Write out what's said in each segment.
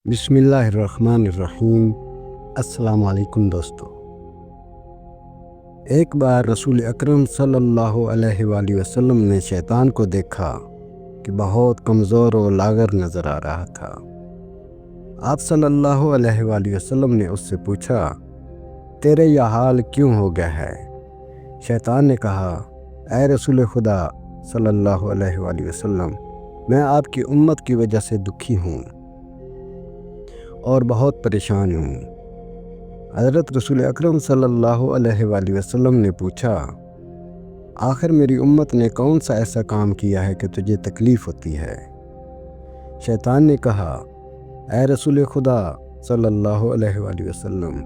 बिस्मिल्लाहिर्रहमानिर्रहीम। अस्सलाम वालेकुम दोस्तों। एक बार रसूल अकरम सल्लल्लाहु अलैहि वसल्लम ने शैतान को देखा कि बहुत कमज़ोर और लागर नज़र आ रहा था। आप सल्लल्लाहु अलैहि वसल्लम ने उससे पूछा, तेरे यह हाल क्यों हो गया है? शैतान ने कहा, ऐ रसूल खुदा सल्लल्लाहु अलैहि वसल्लम, मैं आपकी उम्मत की वजह से दुखी हूँ और बहुत परेशान हूँ। हज़रत रसूल अकरम सल्लल्लाहु अलैहि वसल्लम ने पूछा, आखिर मेरी उम्मत ने कौन सा ऐसा काम किया है कि तुझे तकलीफ़ होती है? शैतान ने कहा, ऐ रसूल खुदा सल्लल्लाहु अलैहि वसल्लम,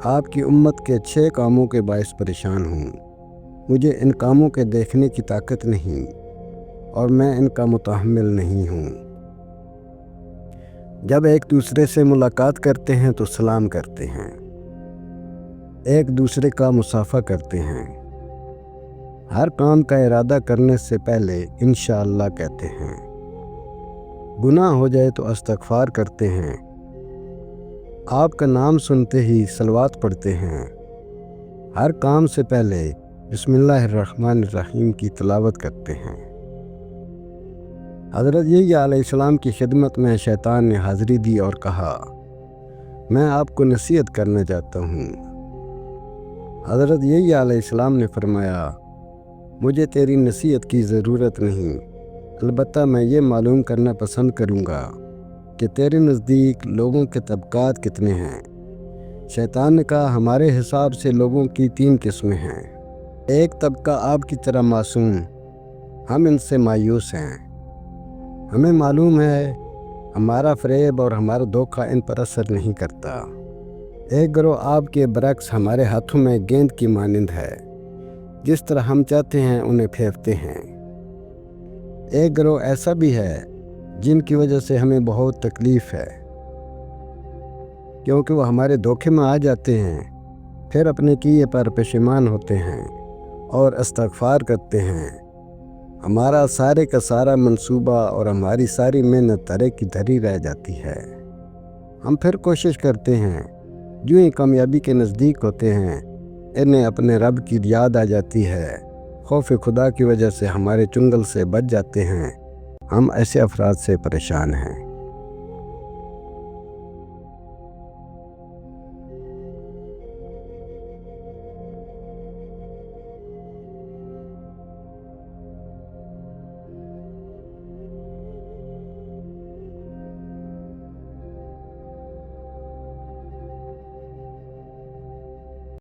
आपकी उम्मत के 6 कामों के बायस परेशान हूँ। मुझे इन कामों के देखने की ताकत नहीं और मैं इनका मुतहम्मिल नहीं हूँ। जब एक दूसरे से मुलाकात करते हैं तो सलाम करते हैं, एक दूसरे का मुसाफा करते हैं, हर काम का इरादा करने से पहले इंशाअल्लाह कहते हैं, गुनाह हो जाए तो इस्तग़फ़ार करते हैं, आपका नाम सुनते ही सलवात पढ़ते हैं, हर काम से पहले बिस्मिल्लाहिर्रहमानिर्रहीम की तिलावत करते हैं। हज़रत यहया अलैहिस्सलाम की खिदमत में शैतान ने हाज़िरी दी और कहा, मैं आपको नसीहत करना चाहता हूँ। हज़रत यहया अलैहिस्सलाम ने फरमाया, मुझे तेरी नसीहत की ज़रूरत नहीं, अलबत्ता मैं ये मालूम करना पसंद करूँगा कि तेरे नज़दीक लोगों के तबक़ात कितने हैं। शैतान ने कहा, हमारे हिसाब से लोगों की 3 किस्में हैं। एक तबका आपकी तरह मासूम, हम इनसे मायूस हैं। हमें मालूम है हमारा फ़रेब और हमारा धोखा इन पर असर नहीं करता। एक गिरोह आपके बरक्स हमारे हाथों में गेंद की मानिंद है, जिस तरह हम चाहते हैं उन्हें फेंकते हैं। एक गिरोह ऐसा भी है जिनकी वजह से हमें बहुत तकलीफ़ है, क्योंकि वो हमारे धोखे में आ जाते हैं, फिर अपने किए पर पशेमान होते हैं और इस्तग़फ़ार करते हैं। हमारा सारे का सारा मंसूबा और हमारी सारी मेहनत धरे की धरी रह जाती है। हम फिर कोशिश करते हैं, जो ही कामयाबी के नज़दीक होते हैं, इन्हें अपने रब की याद आ जाती है। खौफ खुदा की वजह से हमारे चुंगल से बच जाते हैं। हम ऐसे अफराद से परेशान हैं।